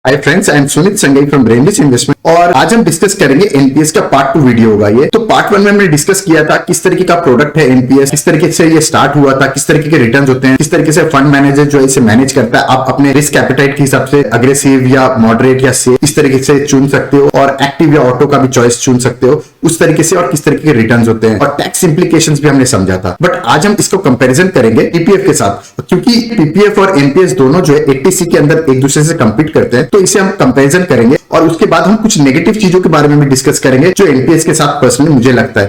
Hi friends, I am Suneet Sangai from Brainless investment और आज हम डिस्कस करेंगे एनपीएस का पार्ट 2 वीडियो होगा ये। तो पार्ट 1 में हमने डिस्कस किया था किस तरीके का प्रोडक्ट है एनपीएस, किस तरीके से ये स्टार्ट हुआ था, किस तरीके के रिटर्न्स होते हैं, किस तरीके से फंड मैनेजर जो है इसे मैनेज करता है। आप अपने रिस्क एपेटाइट के हिसाब से अग्रेसिव या मॉडरेट या सेफ इस तरीके से चुन सकते हो और एक्टिव या ऑटो का भी चॉइस चुन सकते हो उस तरीके से, और किस तरीके के रिटर्न्स होते हैं और टैक्स इंप्लीकेशंस भी हमने समझा था। बट आज हम इसको कंपैरिजन करेंगे पीपीएफ के साथ, क्योंकि पीपीएफ और एनपीएस दोनों जो है 80सी के अंदर एक दूसरे से कंपीट करते हैं। तो इसे हम कंपैरिजन करेंगे और उसके बाद हम कुछ नेगेटिव चीजों के बारे में भी डिस्कस करेंगे जो एनपीएस के साथ पर्सनली मुझे लगता है।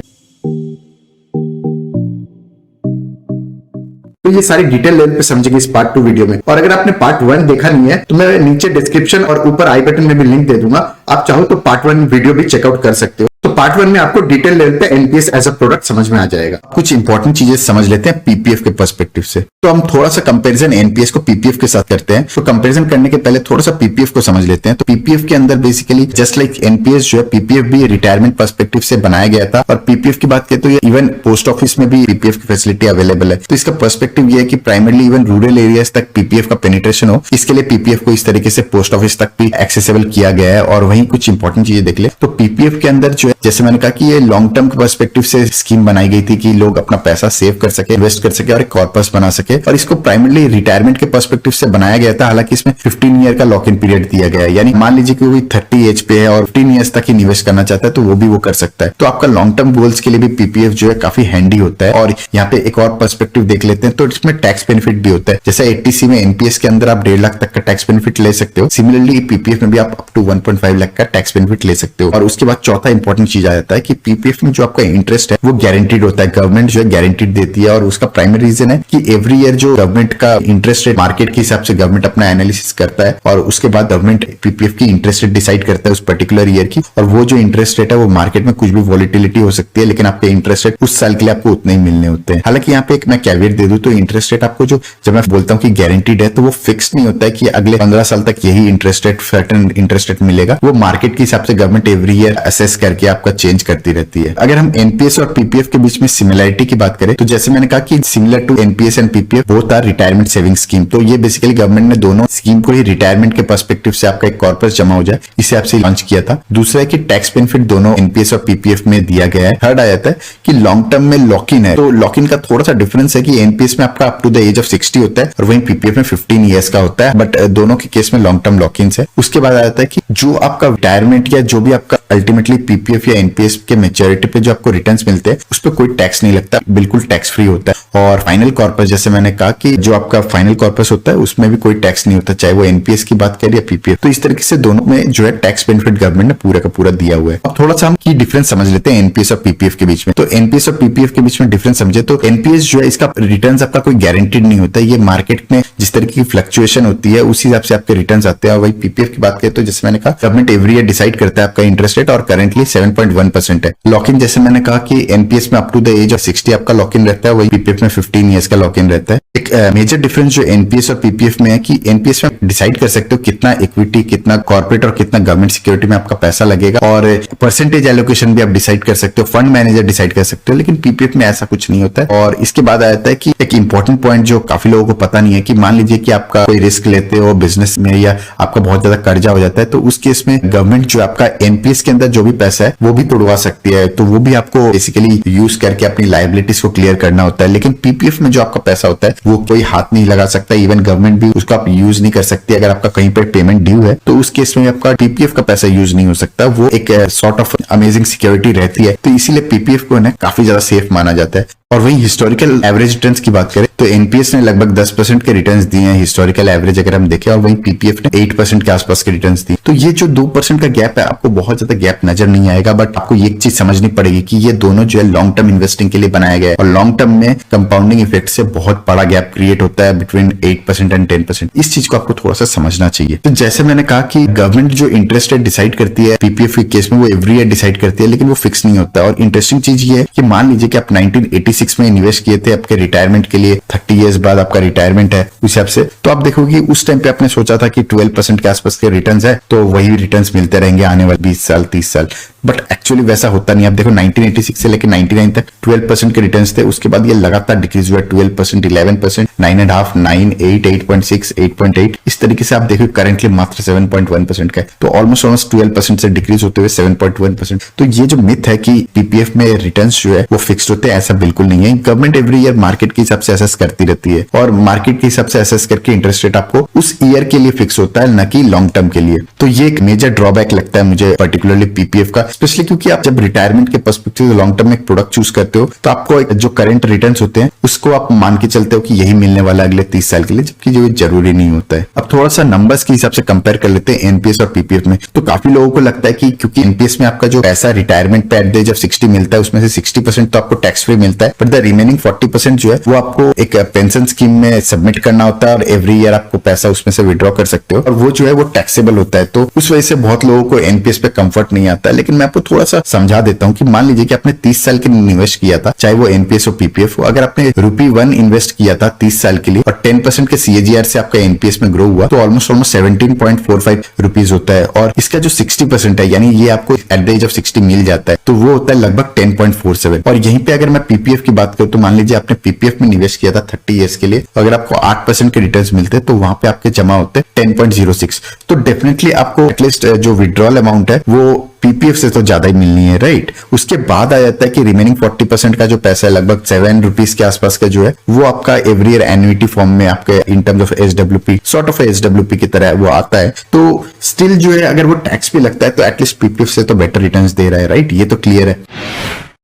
तो ये सारी डिटेल लेवल पे समझेंगे इस पार्ट 2 वीडियो में। और अगर आपने पार्ट 1 देखा नहीं है तो मैं नीचे डिस्क्रिप्शन और ऊपर आई बटन में भी लिंक दे दूंगा, आप चाहो तो पार्ट 1 वीडियो भी चेकआउट कर सकते हो। तो पार्ट 1 में आपको डिटेल लेवल पे एनपीएस एज अ प्रोडक्ट समझ में आ जाएगा। कुछ इंपॉर्टेंट चीजें समझ लेते हैं पीपीएफ के पर्सपेक्टिव से। तो हम थोड़ा सा कंपैरिजन एनपीएस को पीपीएफ के साथ करते हैं। तो कंपैरिजन करने के पहले थोड़ा सा पीपीएफ को समझ लेते हैं। तो पीपीएफ के अंदर बेसिकली जस्ट लाइक एनपीएस जो है, पीपीएफ भी रिटायरमेंट पर्सपेक्टिव से बनाया गया था। और पीपीएफ की बात करें तो ये इवन पोस्ट ऑफिस में भी पीपीएफ की फैसिलिटी अवेलेबल है। तो इसका पर्सपेक्टिव ये है कि प्राइमरली इवन रूरल एरियाज तक पीपीएफ का पेनिट्रेशन हो, इसके लिए पीपीएफ को इस तरीके से पोस्ट ऑफिस तक भी एक्सेसिबल किया गया है। और वहीं कुछ इंपॉर्टेंट चीजें देख ले तो पीपीएफ के अंदर जो है, जैसे मैंने कहा कि ये लॉन्ग टर्म के पर्सपेक्टिव से स्कीम बनाई गई थी कि लोग अपना पैसा सेव कर सके, इन्वेस्ट कर सके और एक कॉर्पस बना सके। और इसको प्राइमरली रिटायरमेंट के पर्सपेक्टिव से बनाया गया था। हालांकि इसमें 15 ईयर का लॉक इन पीरियड दिया गया है, यानी मान लीजिए कि कोई 30 एज पे है और 15 ईयर्स तक ही निवेश करना चाहता है तो वो भी वो कर सकता है। तो आपका लॉन्ग टर्म गोल्स के लिए भी पीपीएफ जो है काफी हैंडी होता है। और यहाँ पे एक और पर्सपेक्टिव देख लेते हैं तो इसमें टैक्स बेनिफिट भी होता है। जैसे 80सी में एनपीएस के अंदर आप 1.5 लाख तक का टैक्स बेनिफिट ले सकते हो, सिमिलरली पीपीएफ में भी आप अप टू 1.5 लाख का टैक्स बेनिफिट ले सकते हो। और उसके बाद चौथा इंपॉर्टेंट चीज आ जाता है कि पीपीएफ में जो आपका इंटरेस्ट है वो गारंटीड होता है, गवर्नमेंट जो है गारंटीड देती है। और उसका प्राइमरी रीजन है कि एवरी ईयर जो गवर्नमेंट का इंटरेस्ट रेट मार्केट के हिसाब से गवर्नमेंट अपना एनालिसिस करता है और उसके बाद गवर्नमेंट पीपीएफ की इंटरेस्ट रेट डिसाइड करता है उस पर्टिकुलर ईयर की। और वो जो इंटरेस्ट रेट है वो मार्केट में कुछ भी वॉलिटिलिटी हो सकती है, लेकिन आपके इंटरेस्ट रेट उस साल के लिए आपको उतने ही मिलने होते हैं। हालांकि यहाँ पे एक मैं कैविएट दे दूं तो इंटरेस्ट रेट आपको जो, जब मैं बोलता हूँ कि गारंटीड है तो वो फिक्स नहीं होता है कि अगले 15 साल तक यही interest rate, certain interest rate मिलेगा। वो मार्केट के हिसाब से गवर्नमेंट एवरी ईयर असेस करके आपका चेंज करती रहती है। अगर हम एनपीएस और पीपीएफ के बीच में सिमिलरिटी की बात करें तो जैसे मैंने कहा कि similar to NPS and PPF both are retirement saving scheme. तो ये बेसिकली गवर्नमेंट ने दोनों स्कीम को ही रिटायरमेंट के पर्सपेक्टिव से आपका एक कॉर्पस जमा हो जाए इसे आपसे लॉन्च किया था। दूसरा है कि टैक्स बेनिफिट दोनों एनपीएस और पीपीएफ में दिया गया है। थर्ड आ जाता है कि लॉन्ग टर्म में लॉक इन है। तो लॉक इन का थोड़ा सा डिफरेंस है कि एनपीएस में आपका up to the age of 60 होता है और वहीं पीपीएफ में 15 ईयर्स का होता है। बट दोनों के केस में लॉन्ग टर्म लॉक इन है। उसके बाद आ जाता है कि जो आपका रिटायरमेंट या जो भी आपका अल्टीमेटली पीपीएफ या एनपीएस के मैच्योरिटी पे जो आपको रिटर्न्स मिलते हैं उस पर कोई टैक्स नहीं लगता, बिल्कुल टैक्स फ्री होता है। और फाइनल कॉर्पस, जैसे मैंने कहा कि जो आपका फाइनल कॉर्पस होता है उसमें भी कोई टैक्स नहीं होता, चाहे वो एनपीएस की बात करें या पीपीएफ। तो इस तरीके से दोनों में जो है टैक्स बेनिफिट गवर्नमेंट ने पूरा का पूरा दिया हुआ है। अब थोड़ा सा हम की डिफरेंस समझ लेते हैं एनपीएस और पीपीएफ के बीच में। तो एनपीएस और पीपीएफ के बीच में डिफरेंस समझे तो एनपीएस जो है इसका रिटर्न्स आपका कोई गारंटीड नहीं होता है। ये मार्केट में जिस तरीके की फ्लक्चुएशन होती है उसी हिसाब से आपके रिटर्न्स आते हैं। और वही पीपीएफ की बात करें तो जैसे मैंने कहा गवर्नमेंट एवरी ईयर डिसाइड करता है आपका इंटरेस्ट रेट और करंटली 7.1% है। लॉक इन जैसे मैंने कहा कि एनपीएस में up to the age of 60 आपका लॉक इन रहता है, वही पीपीएफ में 15 ईयर्स का लॉक इन रहता है। एक मेजर डिफरेंस जो एनपीएस और पीपीएफ में है कि एनपीएस में डिसाइड कर सकते हो कितना इक्विटी, कितना कॉर्पोरेट और कितना गवर्नमेंट सिक्योरिटी में आपका पैसा लगेगा और परसेंटेज एलोकेशन भी आप डिसाइड कर सकते हो, फंड मैनेजर डिसाइड कर सकते हो। लेकिन पीपीएफ में ऐसा कुछ नहीं होता है। और इसके बाद आ जाता है कि एक इंपॉर्टेंट पॉइंट जो काफी लोगों को पता नहीं है कि मान लीजिए कि आपका कोई रिस्क लेते हो बिजनेस में या आपका बहुत ज्यादा कर्जा हो जाता है तो उस केस में गवर्नमेंट जो आपका एनपीएस के अंदर जो भी पैसा है वो भी तोड़वा सकती है। तो वो भी आपको बेसिकली यूज करके अपनी लायबिलिटीज को क्लियर करना होता है। लेकिन पीपीएफ में जो आपका पैसा होता है वो कोई हाथ नहीं लगा सकता, इवन गवर्नमेंट भी उसको आप यूज नहीं कर सकती। अगर आपका कहीं पर पेमेंट ड्यू है तो उस केस में आपका पीपीएफ का पैसा यूज नहीं हो सकता। वो एक सॉर्ट ऑफ अमेजिंग सिक्योरिटी रहती है। तो इसीलिए पीपीएफ को ना काफी ज्यादा सेफ माना जाता है। और वही हिस्टोरिकल एवरेज रिटर्न्स की बात करें तो एनपीएस ने लगभग 10% के रिटर्न्स दिए हैं हिस्टोरिकल एवरेज अगर हम देखें, और वही पीपीएफ ने 8% के आसपास के रिटर्न्स दिए। तो ये जो 2% का गैप है आपको बहुत ज्यादा गैप नजर नहीं आएगा, बट आपको एक चीज समझनी पड़ेगी कि ये दोनों जो है लॉन्ग टर्म इन्वेस्टिंग के लिए बनाया गया है और लॉन्ग टर्म में कंपाउंडिंग इफेक्ट से बहुत बड़ा गैप क्रिएट होता है बिटवीन 8% एंड 10%। इस चीज को आपको थोड़ा सा समझना चाहिए। तो जैसे मैंने कहा कि गवर्नमेंट जो इंटरेस्ट रेट डिसाइड करती है पीपीएफ के केस में वो एवरी ईयर डिसाइड करती है, लेकिन वो फिक्स नहीं होता। और इंटरेस्टिंग चीज ये है कि मान लीजिए कि आप 1986 में इन्वेस्ट किए थे आपके रिटायरमेंट के लिए, 30 ईयर्स बाद आपका रिटायरमेंट है उस हिसाब से, तो आप देखोगे उस टाइम पे आपने सोचा था कि 12% के आसपास के रिटर्न्स है तो वही रिटर्न्स मिलते रहेंगे आने वाले 20 साल 30 साल, बट एक्चुअली वैसा होता नहीं। आप देखो 1986 से लेकर 99 तक 12% के रिटर्न्स थे, उसके बाद ये लगातार डिक्रीज हुआ, 12%, 11%, 9.5, 9, 8, 8.6, 8.8, इस तरीके से आप देखो करेंटली मात्र 7.1% का है। तो ऑलमोस्ट 12% से डिक्रीज होते हुए 7.1%। तो ये जो मिथ है कि पीपीएफ में रिटर्न्स जो है वो फिक्स्ड होते हैं, ऐसा बिल्कुल नहीं है। गवर्नमेंट एवरी ईयर मार्केट के हिसाब से असेस करती रहती है और मार्केट के हिसाब से असेस करके इंटरेस्ट रेट आपको उस ईयर के लिए फिक्स होता है, न कि लॉन्ग टर्म के लिए। तो ये एक मेजर ड्रॉबैक लगता है मुझे पर्टिकुलरली पीपीएफ का, स्पेशली क्योंकि आप जब रिटायरमेंट के पर्सपेक्टिव से लॉन्ग टर्म में एक प्रोडक्ट चूज करते हो तो आपको जो करंट रिटर्न्स होते हैं उसको आप मान के चलते हो कि यही मिलने वाला है अगले 30 साल के लिए, जबकि जो जरूरी नहीं होता है। अब थोड़ा सा नंबर्स के हिसाब से कंपेयर कर लेते हैं एनपीएस और पीपीएफ में। तो काफी लोगों को लगता है कि क्योंकि एनपीएस में आपका जो पैसा रिटायरमेंट पे एट द एज ऑफ 60 मिलता है उसमें से 60% तो आपको टैक्स फ्री मिलता है, बट द रिमेनिंग 40% जो है वो आपको एक पेंशन स्कीम में सबमिट करना होता है और एवरी ईयर आपको पैसा उसमें से विड्रॉ कर सकते हो और वो जो है वो टैक्सेबल होता है। तो उस वजह से बहुत लोगों को एनपीएस पे कंफर्ट नहीं आता है। लेकिन मैं आपको थोड़ा सा समझा देता हूं कि मान लीजिए कि आपने 30 साल के लिए इन्वेस्ट किया था, चाहे वो एनपीएस हो पीपीएफ हो, अगर आपने ₹1 इन्वेस्ट किया था 30 साल के लिए और 10% के सीएजीआर से आपका एनपीएस में ग्रो हुआ तो ऑलमोस्ट 17.45 रुपीज होता है। और इसका जो 60% है यानी ये आपको एट द एज ऑफ 60 मिल जाता है तो वो होता है लगभग 10.47। और यहीं पे अगर मैं पीपीएफ की बात करूं तो मान लीजिए आपने पीपीएफ में निवेश किया था 30 ईयर्स के लिए, अगर आपको 8% के रिटर्न्स मिलते हैं तो वहां पे आपके जमा होते हैं 10.06। तो डेफिनेटली आपको एटलीस्ट जो विड्रॉल अमाउंट है वो पीपीएफ से तो ज्यादा ही मिलनी है, राइट। उसके बाद आ जाता है कि रिमेनिंग 40% का जो पैसा है लगभग 7 रुपीज के आसपास का जो है वो आपका एवरी ईयर एन्युटी फॉर्म में आपके in terms of SWP sort of SWP की तरह वो आता है। तो स्टिल जो है अगर वो टैक्स भी लगता है तो एटलीस्ट पीपीएफ से तो बेटर रिटर्न्स दे रहा है, राइट। ये तो क्लियर है।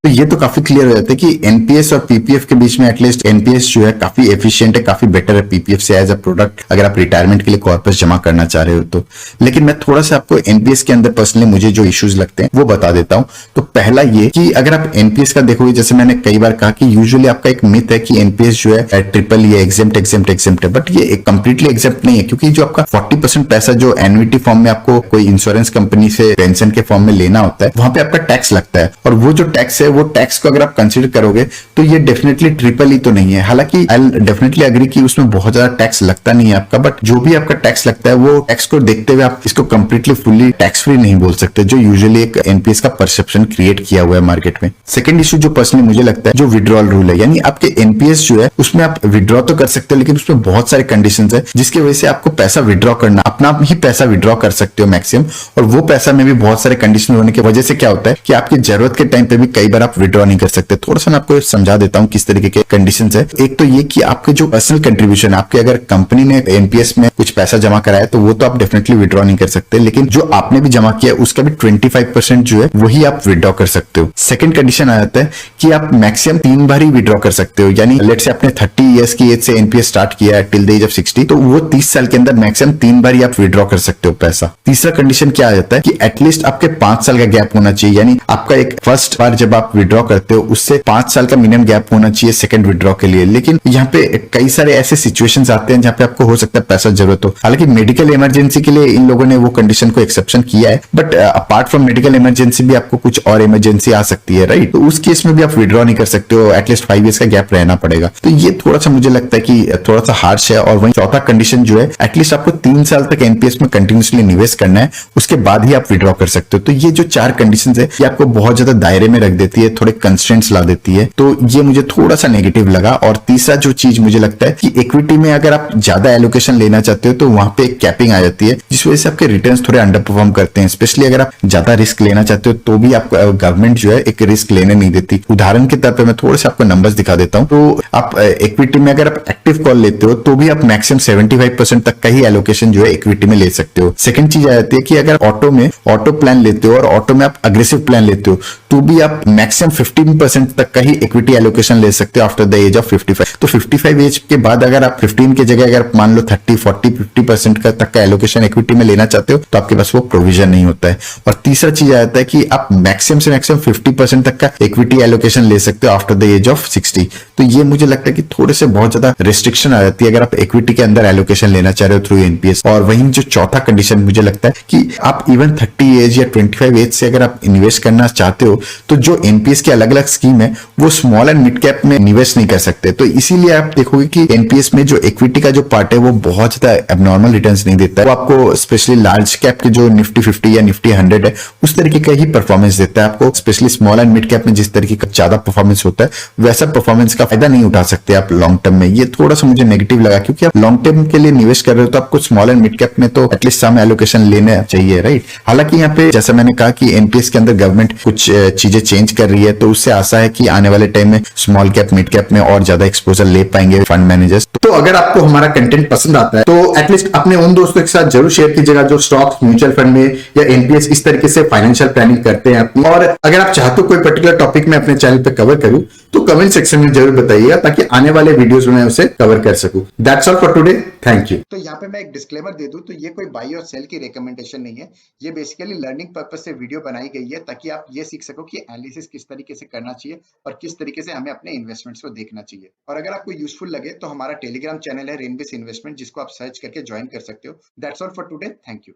तो ये तो काफी क्लियर हो जाता है कि एनपीएस और पीपीएफ के बीच में एटलीस्ट एनपीएस जो है काफी एफिशिएंट है, काफी बेटर है पीपीएफ से एज अ प्रोडक्ट अगर आप रिटायरमेंट के लिए कॉर्पस जमा करना चाह रहे हो तो। लेकिन मैं थोड़ा सा आपको एनपीएस के अंदर पर्सनली मुझे जो इश्यूज लगते हैं वो बता देता हूं। तो पहला ये कि अगर आप एनपीएस का देखोगे, जैसे मैंने कई बार कहा कि यूजुअली आपका एक मिथ है कि एनपीएस जो है ट्रिपल ये एग्जेम्प्ट है, बट ये कंप्लीटली एग्जेम्प्ट नहीं है क्योंकि जो आपका 40% पैसा जो एन्युटी फॉर्म में आपको कोई इंश्योरेंस कंपनी से पेंशन के फॉर्म में लेना होता है वहां पे आपका टैक्स लगता है। और वो जो टैक्स है वो टैक्स को अगर आप कंसीडर करोगे तो ये डेफिनेटली ट्रिपल ही तो नहीं है। हालांकि आई डेफिनेटली अग्री कि उसमें बहुत ज्यादा टैक्स लगता नहीं है आपका, बट जो भी आपका टैक्स लगता है वो टैक्स को देखते हुए आप इसको कंप्लीटली फुल्ली टैक्स फ्री नहीं बोल सकते, जो यूजुअली एक एनपीएस का परसेप्शन क्रिएट किया हुआ है मार्केट में। सेकंड इशू जो पर्सनली मुझे लगता है जो विड्रॉल रूल है, यानी आपके एनपीएस जो है उसमें आप विड्रॉ तो कर सकते हो लेकिन उसमें बहुत सारे कंडीशंस है जिसकी वजह से आपको पैसा विड्रॉ करना अपना आप ही पैसा विड्रॉ कर सकते हो मैक्सिमम, और वो पैसा में भी बहुत सारे कंडीशन होने की वजह से क्या होता है कि आपकी जरूरत के टाइम पे भी कई बार आप विड्रॉ नहीं कर सकते। थोड़ा सा मैं आपको समझा देता हूं किस तरीके के कंडीशंस है। एक तो ये कि आपके जो पर्सनल कंट्रीब्यूशन, आपके अगर कंपनी ने एनपीएस में कुछ पैसा जमा कराया तो वो तो आप डेफिनेटली विड्रॉ नहीं कर सकते, लेकिन जो आपने भी जमा किया उसका भी 25% जो है वही आप विड्रॉ कर सकते हो। सेकंड कंडीशन आ जाता है कि आप मैक्सिमम 3 बार ही विड्रॉ कर सकते हो, यानी लेट्स से आपने 30 इयर्स की एज से एनपीएस स्टार्ट किया है टिल द एज ऑफ 60, तो वो 30 साल के अंदर मैक्सिमम 3 बार ही आप विड्रॉ कर सकते हो पैसा। तीसरा कंडीशन क्या आ जाता है कि एटलीस्ट आपके 5 साल का गैप होना चाहिए, यानी आपका एक फर्स्ट बार जब आप विड्रॉ करते हो उससे 5 साल का मिनिमम गैप होना चाहिए सेकंड विड्रॉ के लिए। लेकिन यहाँ पे कई सारे ऐसे सिचुएशंस आते हैं जहाँ पे आपको हो सकता है पैसा जरूरत हो। हालांकि मेडिकल इमरजेंसी के लिए इन लोगों ने वो कंडीशन को एक्सेप्शन किया है, but apart from medical emergency भी आपको कुछ और इमरजेंसी आ सकती है, राइट। तो उस केस में भी आप विड्रॉ नहीं कर सकते हो, एटलीस्ट 5 इयर्स का गैप रहना पड़ेगा। तो ये थोड़ा सा मुझे लगता है कि थोड़ा सा हार्श है। और वही चौथा कंडीशन जो है एटलीस्ट आपको 3 साल तक एनपीएस में कंटिन्यूसली निवेश करना है, उसके बाद ही आप विड्रॉ कर सकते हो। तो ये जो 4 कंडीशन है ये आपको बहुत ज्यादा दायरे में रख देती है, थोड़े कंस्ट्रेंट्स ला देती है, तो ये मुझे थोड़ा सा नेगेटिव लगा। और तीसरा जो चीज मुझे लगता है कि इक्विटी में अगर आप ज्यादा एलोकेशन लेना चाहते हो तो वहां पे एक कैपिंग आ जाती है जिस वजह से आपके रिटर्न्स थोड़े अंडर परफॉर्म करते हैं। स्पेशली अगर आप ज्यादा रिस्क लेना चाहते हो तो भी आप गवर्नमेंट जो है एक रिस्क लेने नहीं देती। उदाहरण के तौर पे मैं थोड़े से आपको नंबर्स दिखा देता हूं। तो आप इक्विटी में अगर आप एक्टिव कॉल लेते हो तो भी आप मैक्सिमम 75% तक का ही एलोकेशन जो है इक्विटी में ले सकते हो। सेकंड चीज आ जाती है कि अगर ऑटो में ऑटो प्लान लेते हो और ऑटो में आप अग्रेसिव प्लान लेते हो तो भी आप मैक्सिमम 15% तक का ही इक्विटी एलोकेशन ले सकते हो आफ्टर द एज ऑफ 55। तो 55 एज के बाद अगर आप 15 की जगह अगर मान लो 30, 40, 50% का तक का एलोकेशन इक्विटी में लेना चाहते हो तो आपके पास वो प्रोविजन नहीं होता है। और तीसरा चीज आ जाता है कि आप मैक्सिमम से मैक्सिमम 50% तक का इक्विटी एलोकेशन ले सकते हो आफ्टर द एज ऑफ 60। तो ये मुझे लगता है कि थोड़े से बहुत ज्यादा रिस्ट्रिक्शन आ जाती है अगर आप इक्विटी के अंदर एलोकेशन लेना चाह रहे हो थ्रू एनपीएस। और वहीं जो चौथा कंडीशन मुझे लगता है कि आप इवन 30 एज या 25 एज से अगर आप इन्वेस्ट करना चाहते हो तो जो एनपीएस की अलग अलग स्कीम है वो स्मॉल एंड मिड कैप में इन्वेस्ट नहीं कर सकते। तो इसीलिए आप देखोगे कि एनपीएस में जो इक्विटी का जो पार्ट है वो बहुत ज्यादा एबनॉर्मल रिटर्न्स नहीं देता है। वो आपको स्पेशली लार्ज कैप के जो निफ्टी 50 या निफ्टी 100 है उस तरीके का ही परफॉर्मेंस देता है आपको। Specially small and mid cap में जिस तरीके का ज्यादा परफॉर्मेंस होता है वैसा परफॉर्मेंस का फायदा नहीं उठा सकते आप लॉन्ग टर्म में। ये थोड़ा सा मुझे नेगेटिव लगा क्योंकि आप लॉन्ग टर्म के लिए निवेश कर रहे हो तो आपको स्मॉल एंड मिड कैप में तो एटलीस्ट सम एलोकेशन लेना चाहिए, राइट। हालांकि यहाँ पे जैसा मैंने कहा कि एनपीएस के अंदर गवर्नमेंट कुछ चीजें चेंज कर रही है तो उससे आशा है कि आने वाले टाइम में स्मॉल कैप मिड कैप में और ज्यादा एक्सपोजर ले पाएंगे फंड मैनेजर्स। तो अगर आपको हमारा कंटेंट पसंद आता है तो एटलीस्ट अपने उन दोस्तों के साथ जरूर शेयर कीजिएगा जो स्टॉक्स, म्यूचुअल फंड में या एनपीएस इस तरीके से फाइनेंशियल प्लानिंग करते हैं अपनी। और अगर आप चाहते हो कोई पर्टिकुलर टॉपिक में अपने चैनल पे कवर करूं तो कमेंट सेक्शन में जरूर बताइएगा ताकि आने वाले वीडियोस में उसे कवर कर सकूं। That's all for today, thank you. तो यहाँ पे मैं एक डिस्क्लेमर दे दूं तो ये कोई बाई और सेल की रिकमेंडेशन नहीं है। ये बेसिकली लर्निंग पर्पस से वीडियो बनाई गई है ताकि आप ये सीख सको कि एनालिसिस किस तरीके से करना चाहिए और किस तरीके से हमें अपने इन्वेस्टमेंट्स को देखना चाहिए। और अगर आपको यूजफुल लगे तो हमारा टेलीग्राम चैनल है रेनबेस इन्वेस्टमेंट, जिसको आप सर्च करके ज्वाइन कर सकते हो। That's all for today, thank you.